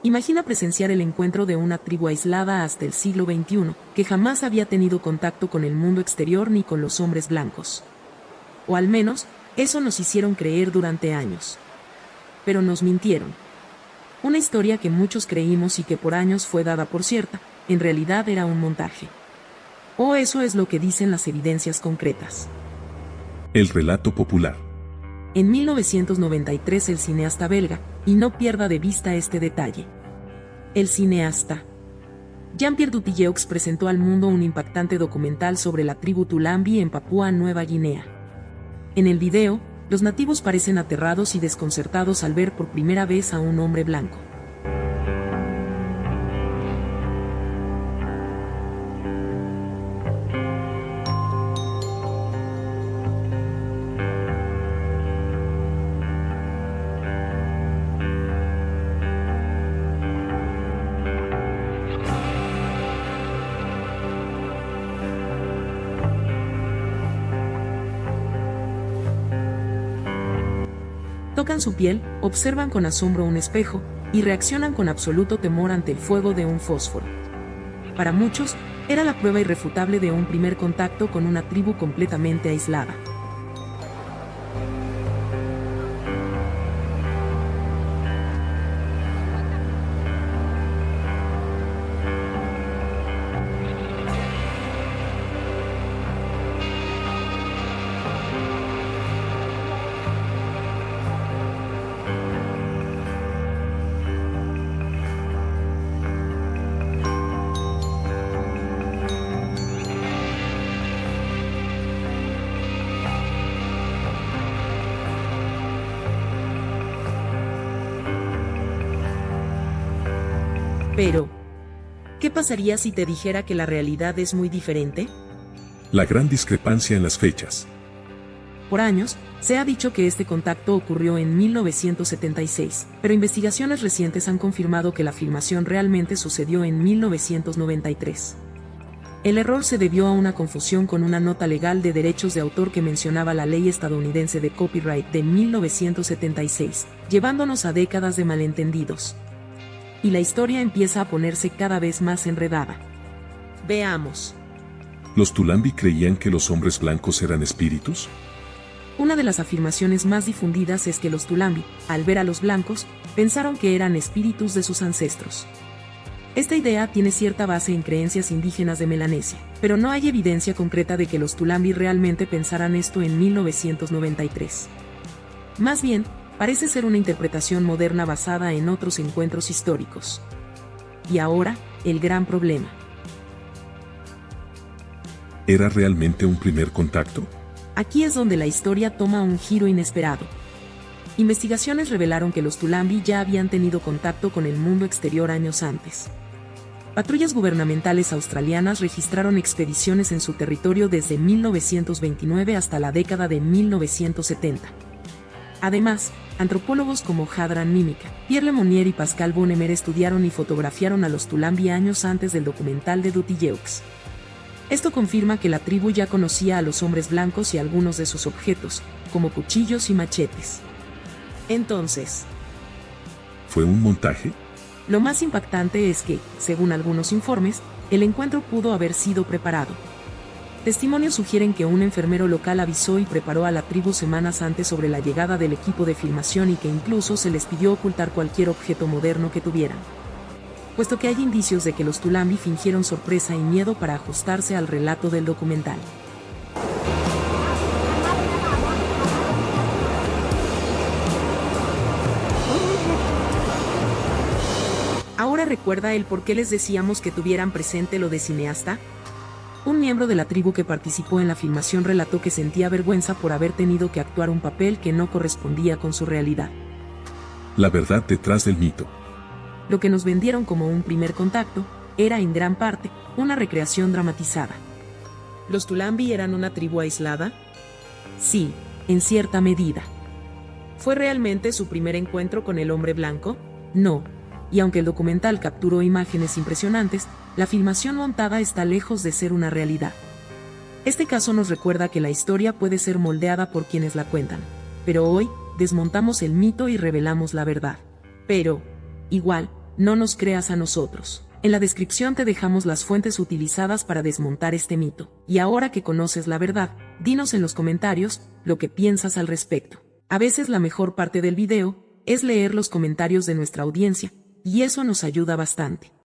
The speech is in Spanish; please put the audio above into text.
Imagina presenciar el encuentro de una tribu aislada hasta el siglo XXI, que jamás había tenido contacto con el mundo exterior ni con los hombres blancos. O al menos, eso nos hicieron creer durante años. Pero nos mintieron. Una historia que muchos creímos y que por años fue dada por cierta, en realidad era un montaje. O eso es lo que dicen las evidencias concretas. El relato popular. En 1993 el cineasta belga, y no pierda de vista este detalle. El cineasta Jean-Pierre Dutilleux presentó al mundo un impactante documental sobre la tribu Tulambi en Papúa Nueva Guinea. En el video, los nativos parecen aterrados y desconcertados al ver por primera vez a un hombre blanco. Tocan su piel, observan con asombro un espejo, y reaccionan con absoluto temor ante el fuego de un fósforo. Para muchos, era la prueba irrefutable de un primer contacto con una tribu completamente aislada. Pero, ¿qué pasaría si te dijera que la realidad es muy diferente? La gran discrepancia en las fechas. Por años, se ha dicho que este contacto ocurrió en 1976, pero investigaciones recientes han confirmado que la filmación realmente sucedió en 1993. El error se debió a una confusión con una nota legal de derechos de autor que mencionaba la ley estadounidense de copyright de 1976, llevándonos a décadas de malentendidos. Y la historia empieza a ponerse cada vez más enredada. Veamos. ¿Los Tulambi creían que los hombres blancos eran espíritus? Una de las afirmaciones más difundidas es que los Tulambi, al ver a los blancos, pensaron que eran espíritus de sus ancestros. Esta idea tiene cierta base en creencias indígenas de Melanesia, pero no hay evidencia concreta de que los Tulambi realmente pensaran esto en 1993. Más bien, parece ser una interpretación moderna basada en otros encuentros históricos. Y ahora, el gran problema. ¿Era realmente un primer contacto? Aquí es donde la historia toma un giro inesperado. Investigaciones revelaron que los Tulambi ya habían tenido contacto con el mundo exterior años antes. Patrullas gubernamentales australianas registraron expediciones en su territorio desde 1929 hasta la década de 1970. Además, antropólogos como Hadran Mimica, Pierre Lemonnier y Pascal Bonnemer estudiaron y fotografiaron a los Tulambi años antes del documental de Dutilleux. Esto confirma que la tribu ya conocía a los hombres blancos y algunos de sus objetos, como cuchillos y machetes. Entonces, ¿fue un montaje? Lo más impactante es que, según algunos informes, el encuentro pudo haber sido preparado. Testimonios sugieren que un enfermero local avisó y preparó a la tribu semanas antes sobre la llegada del equipo de filmación y que incluso se les pidió ocultar cualquier objeto moderno que tuvieran. Puesto que hay indicios de que los Tulambi fingieron sorpresa y miedo para ajustarse al relato del documental. ¿Ahora recuerda el por qué les decíamos que tuvieran presente lo de cineasta? Un miembro de la tribu que participó en la filmación relató que sentía vergüenza por haber tenido que actuar un papel que no correspondía con su realidad. La verdad detrás del mito. Lo que nos vendieron como un primer contacto, era en gran parte, una recreación dramatizada. ¿Los Tulambi eran una tribu aislada? Sí, en cierta medida. ¿Fue realmente su primer encuentro con el hombre blanco? No. Y aunque el documental capturó imágenes impresionantes, la filmación montada está lejos de ser una realidad. Este caso nos recuerda que la historia puede ser moldeada por quienes la cuentan, pero hoy, desmontamos el mito y revelamos la verdad. Pero, igual, no nos creas a nosotros. En la descripción te dejamos las fuentes utilizadas para desmontar este mito. Y ahora que conoces la verdad, dinos en los comentarios lo que piensas al respecto. A veces la mejor parte del video es leer los comentarios de nuestra audiencia, y eso nos ayuda bastante.